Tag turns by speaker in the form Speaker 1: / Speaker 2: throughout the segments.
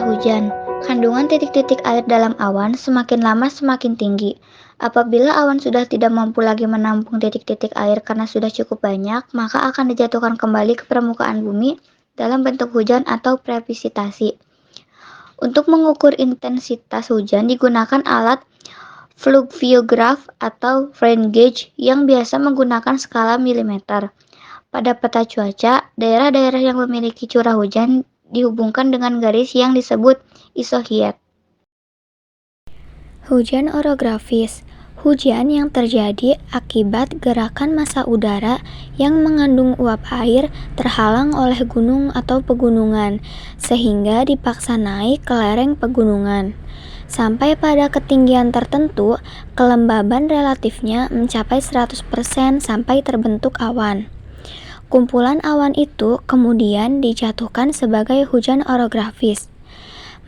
Speaker 1: hujan. Kandungan titik-titik air dalam awan semakin lama semakin tinggi. Apabila awan sudah tidak mampu lagi menampung titik-titik air karena sudah cukup banyak, maka akan dijatuhkan kembali ke permukaan bumi dalam bentuk hujan atau presipitasi. Untuk mengukur intensitas hujan digunakan alat fluviograph atau rain gauge yang biasa menggunakan skala milimeter. Pada peta cuaca, daerah-daerah yang memiliki curah hujan dihubungkan dengan garis yang disebut isohyet.
Speaker 2: Hujan orografis. Hujan yang terjadi akibat gerakan massa udara yang mengandung uap air terhalang oleh gunung atau pegunungan, sehingga dipaksa naik ke lereng pegunungan. Sampai pada ketinggian tertentu, kelembaban relatifnya mencapai 100% sampai terbentuk awan. Kumpulan awan itu kemudian dijatuhkan sebagai hujan orografis.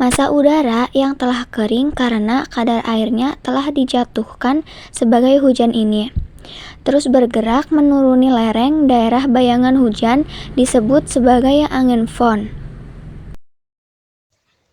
Speaker 2: Massa udara yang telah kering karena kadar airnya telah dijatuhkan sebagai hujan ini terus bergerak menuruni lereng daerah bayangan hujan disebut sebagai angin fon.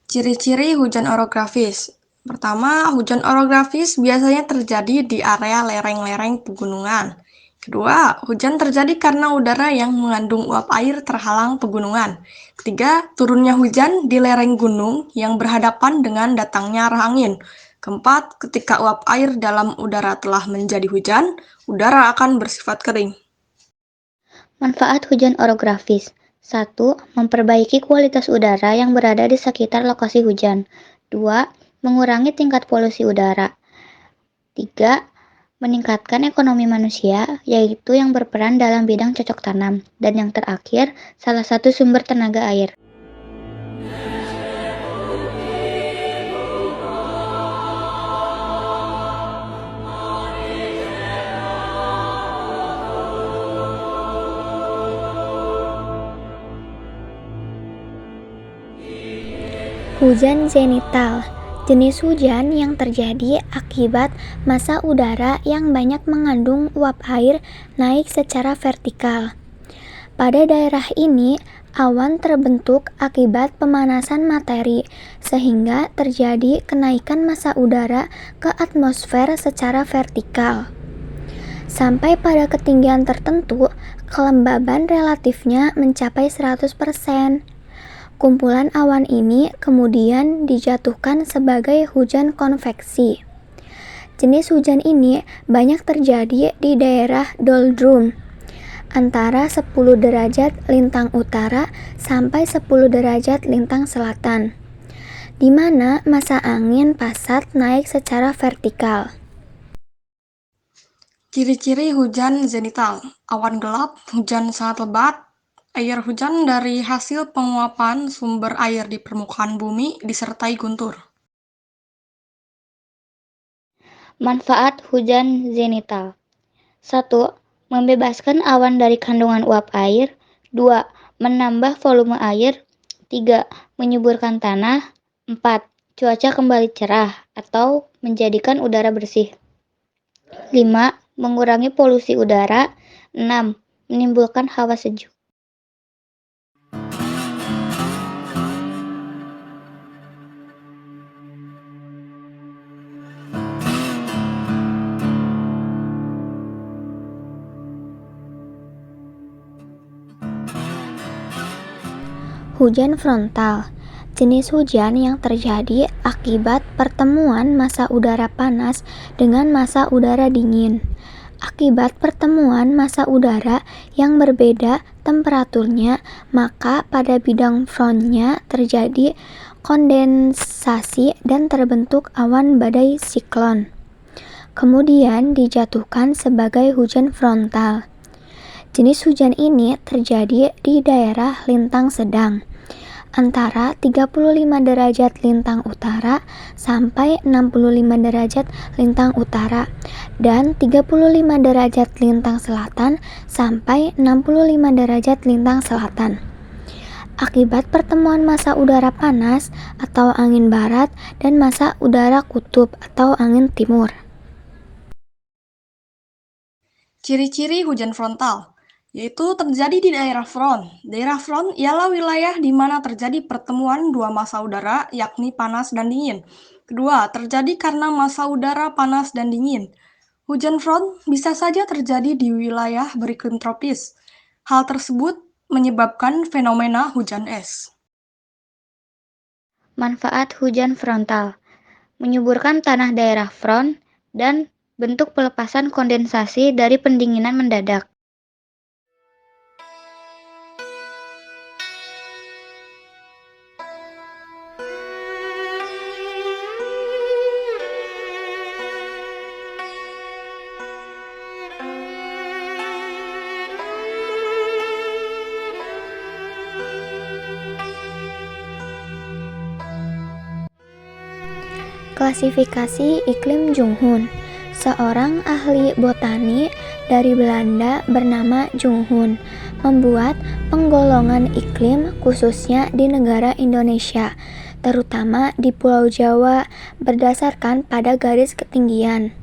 Speaker 3: Ciri-ciri hujan orografis. Pertama, hujan orografis biasanya terjadi di area lereng-lereng pegunungan. Kedua, hujan terjadi karena udara yang mengandung uap air terhalang pegunungan. Ketiga, turunnya hujan di lereng gunung yang berhadapan dengan datangnya arah angin. Keempat, ketika uap air dalam udara telah menjadi hujan, udara akan bersifat kering.
Speaker 1: Manfaat hujan orografis. 1. Memperbaiki kualitas udara yang berada di sekitar lokasi hujan. 2. Mengurangi tingkat polusi udara. 3. Meningkatkan ekonomi manusia, yaitu yang berperan dalam bidang cocok tanam. Dan yang terakhir, salah satu sumber tenaga air.
Speaker 2: Hujan zenital. Jenis hujan yang terjadi akibat massa udara yang banyak mengandung uap air naik secara vertikal. Pada daerah ini, awan terbentuk akibat pemanasan materi, sehingga terjadi kenaikan massa udara ke atmosfer secara vertikal. Sampai pada ketinggian tertentu, kelembaban relatifnya mencapai 100%. Kumpulan awan ini kemudian dijatuhkan sebagai hujan konveksi. Jenis hujan ini banyak terjadi di daerah doldrum, antara 10 derajat lintang utara sampai 10 derajat lintang selatan, di mana massa angin pasat naik secara vertikal.
Speaker 3: Ciri-ciri hujan zenital. Awan gelap, hujan sangat lebat, air hujan dari hasil penguapan sumber air di permukaan bumi disertai guntur.
Speaker 1: Manfaat hujan zenital. 1. Membebaskan awan dari kandungan uap air. 2. Menambah volume air. 3. Menyuburkan tanah. 4. Cuaca kembali cerah atau menjadikan udara bersih. 5. Mengurangi polusi udara. 6. Menimbulkan hawa sejuk.
Speaker 2: Hujan frontal. Jenis hujan yang terjadi akibat pertemuan massa udara panas dengan massa udara dingin. Akibat pertemuan massa udara yang berbeda temperaturnya, maka pada bidang frontnya terjadi kondensasi dan terbentuk awan badai siklon. Kemudian dijatuhkan sebagai hujan frontal. Jenis hujan ini terjadi di daerah lintang sedang, antara 35 derajat lintang utara sampai 65 derajat lintang utara, dan 35 derajat lintang selatan sampai 65 derajat lintang selatan. Akibat pertemuan massa udara panas atau angin barat dan massa udara kutub atau angin timur.
Speaker 3: Ciri-ciri hujan frontal. yaitu terjadi di daerah front. Daerah front ialah wilayah di mana terjadi pertemuan dua massa udara, yakni panas dan dingin. Kedua, terjadi karena massa udara panas dan dingin. Hujan front bisa saja terjadi di wilayah beriklim tropis. Hal tersebut menyebabkan fenomena hujan es.
Speaker 1: Manfaat hujan frontal menyuburkan tanah daerah front dan bentuk pelepasan kondensasi dari pendinginan mendadak.
Speaker 2: Klasifikasi iklim Junghun. Seorang ahli botani dari Belanda bernama Junghun membuat penggolongan iklim khususnya di negara Indonesia, terutama di Pulau Jawa berdasarkan pada garis ketinggian.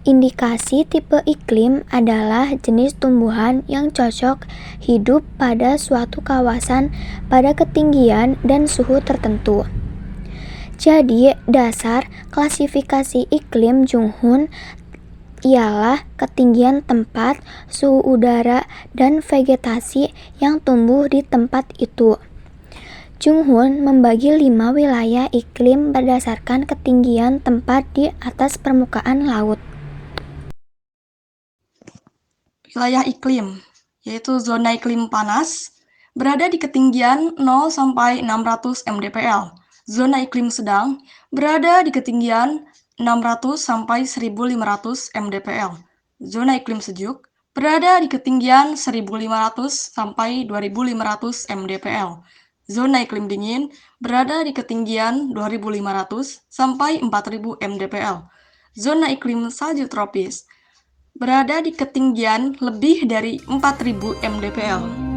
Speaker 2: Indikasi tipe iklim adalah jenis tumbuhan yang cocok hidup pada suatu kawasan pada ketinggian dan suhu tertentu. Jadi, dasar klasifikasi iklim Junghun ialah ketinggian tempat, suhu udara, dan vegetasi yang tumbuh di tempat itu. Junghun membagi 5 wilayah iklim berdasarkan ketinggian tempat di atas permukaan laut.
Speaker 3: Wilayah iklim, yaitu zona iklim panas, berada di ketinggian 0 sampai 600 mdpl. Zona iklim sedang berada di ketinggian 600 sampai 1500 mdpl. Zona iklim sejuk berada di ketinggian 1500 sampai 2500 mdpl. Zona iklim dingin berada di ketinggian 2500 sampai 4000 mdpl. Zona iklim salju tropis berada di ketinggian lebih dari 4000 mdpl.